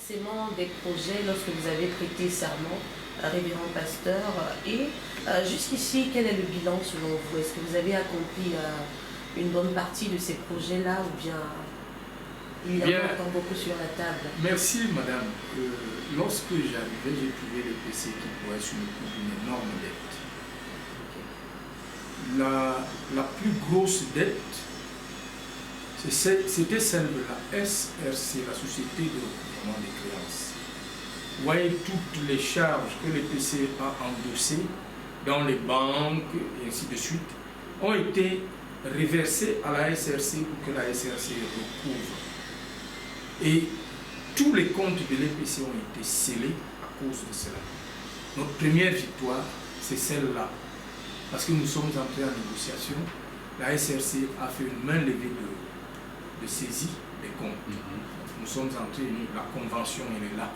forcément des projets lorsque vous avez prêté serment, révérend pasteur. Et jusqu'ici, quel est le bilan selon vous? Est-ce que vous avez accompli une bonne partie de ces projets-là ou bien il y en a encore beaucoup sur la table? Merci madame. Lorsque j'arrivais, j'ai trouvé le PC qui pourrait sur le coup d'une énorme dette. La plus grosse dette, c'était celle de la SRC, la Société de recouvrement des créances. Vous voyez toutes les charges que le PC a endossées dans les banques et ainsi de suite ont été reversées à la SRC pour que la SRC recouvre. Et tous les comptes de l'EPC ont été scellés à cause de cela. Notre première victoire, c'est celle-là. Parce que nous sommes entrés en négociation, la SRC a fait une main levée de saisie des comptes. Nous sommes entrés, la convention elle est là.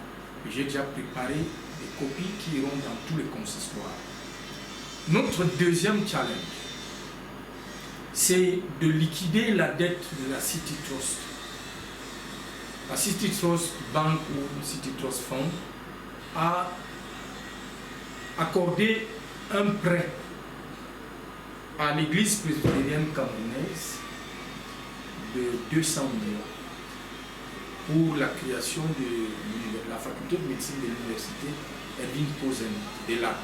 Et j'ai déjà préparé des copies qui iront dans tous les consistoires. Notre deuxième challenge, c'est de liquider la dette de la City Trust. La City Trust Bank ou City Trust Fund a accordé un prêt à l'église presbytérienne camerounaise de 200 millions pour la création de la faculté de médecine de l'université Erwin Posen de l'Art.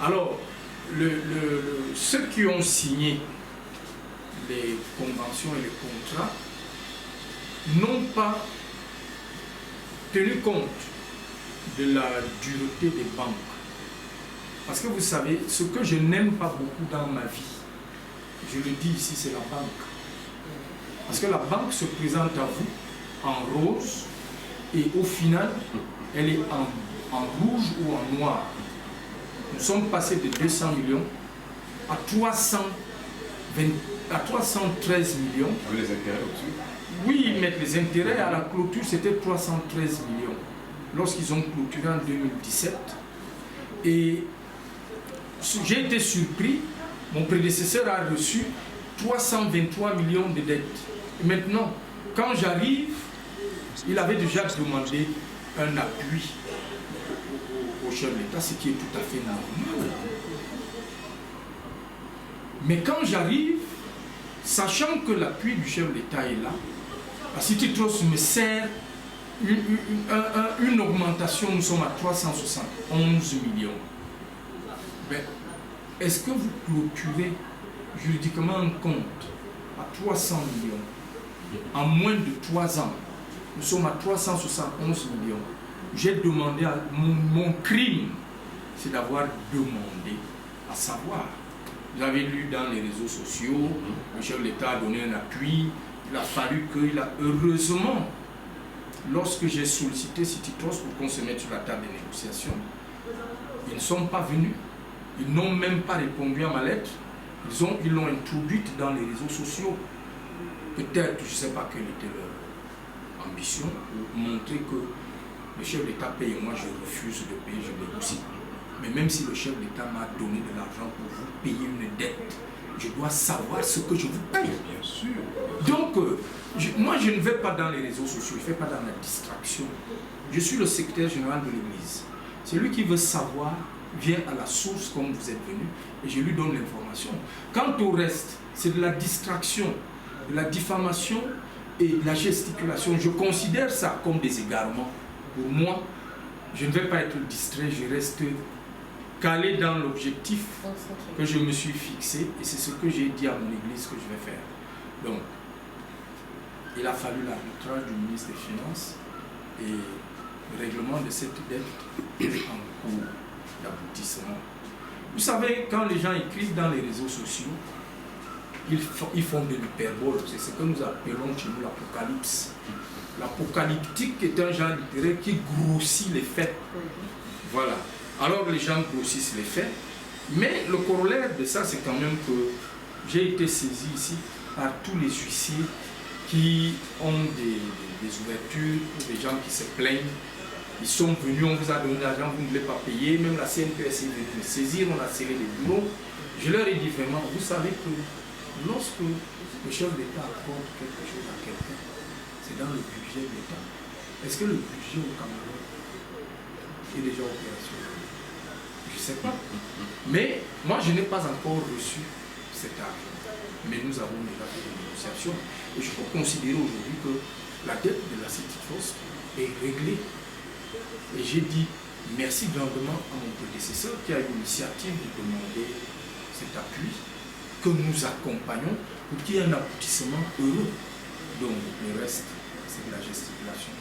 Alors, ceux qui ont signé les conventions et les contrats n'ont pas tenu compte de la dureté des banques. Parce que vous savez, ce que je n'aime pas beaucoup dans ma vie, je le dis ici, c'est la banque. Parce que la banque se présente à vous en rose et au final, elle est en rouge ou en noir. Nous sommes passés de 200 millions à 313 millions. Les intérêts au-dessus? Oui, mais les intérêts à la clôture, c'était 313 millions. Lorsqu'ils ont clôturé en 2017. Et j'ai été surpris, mon prédécesseur a reçu 323 millions de dettes. Et maintenant, quand j'arrive, il avait déjà demandé un appui au chef de l'État, ce qui est tout à fait normal. Mais quand j'arrive, sachant que l'appui du chef de l'État est là, la City Trust me sert une augmentation, nous sommes à 371 millions. Est-ce que vous clôturez juridiquement un compte à 300 millions en moins de 3 ans? Nous sommes à 371 millions. J'ai demandé, mon crime, c'est d'avoir demandé à savoir. Vous avez lu dans les réseaux sociaux, le chef de l'État a donné un appui, il a fallu heureusement, lorsque j'ai sollicité City Trust pour qu'on se mette sur la table des négociations, ils ne sont pas venus. Ils n'ont même pas répondu à ma lettre. Ils l'ont introduite dans les réseaux sociaux. Peut-être, je ne sais pas quelle était leur ambition, pour montrer que le chef d'État paye et moi je refuse de payer, je négocie. Mais même si le chef d'État m'a donné de l'argent pour vous payer une dette, je dois savoir ce que je vous paye. Bien sûr. Donc, moi je ne vais pas dans les réseaux sociaux, je ne fais pas dans la distraction. Je suis le secrétaire général de l'Église. Celui qui veut savoir vient à la source comme vous êtes venu et je lui donne l'information. Quant au reste, c'est de la distraction, de la diffamation et de la gesticulation. Je considère ça comme des égarements. Pour moi, je ne vais pas être distrait, je reste calé dans l'objectif que je me suis fixé et c'est ce que j'ai dit à mon église que je vais faire. Donc, il a fallu l'arbitrage du ministre des Finances et le règlement de cette dette est en cours d'aboutissement. Vous savez, quand les gens écrivent dans les réseaux sociaux, ils font de l'hyperbole. C'est ce que nous appelons chez nous l'apocalypse. L'apocalyptique est un genre littéraire qui grossit les faits. Voilà. Alors les gens grossissent les faits. Mais le corollaire de ça, c'est quand même que j'ai été saisi ici par tous les huissiers qui ont des ouvertures, des gens qui se plaignent. Ils sont venus, on vous a donné l'argent, vous ne voulez pas payer. Même la CNPS est venue me saisir, on a scellé les bureaux. Je leur ai dit vraiment, vous savez que lorsque le chef d'État accorde quelque chose à quelqu'un, c'est dans le budget de l'État. Est-ce que le budget au Cameroun est déjà opérationnel? Je ne sais pas. Mais moi, je n'ai pas encore reçu cet argent. Mais nous avons déjà fait des négociations. Et je peux considérer aujourd'hui que la dette de la City Force est réglée. Et j'ai dit merci grandement à mon prédécesseur qui a eu l'initiative de demander cet appui, que nous accompagnons pour qu'il y ait un aboutissement heureux. Donc le reste, c'est de la gesticulation.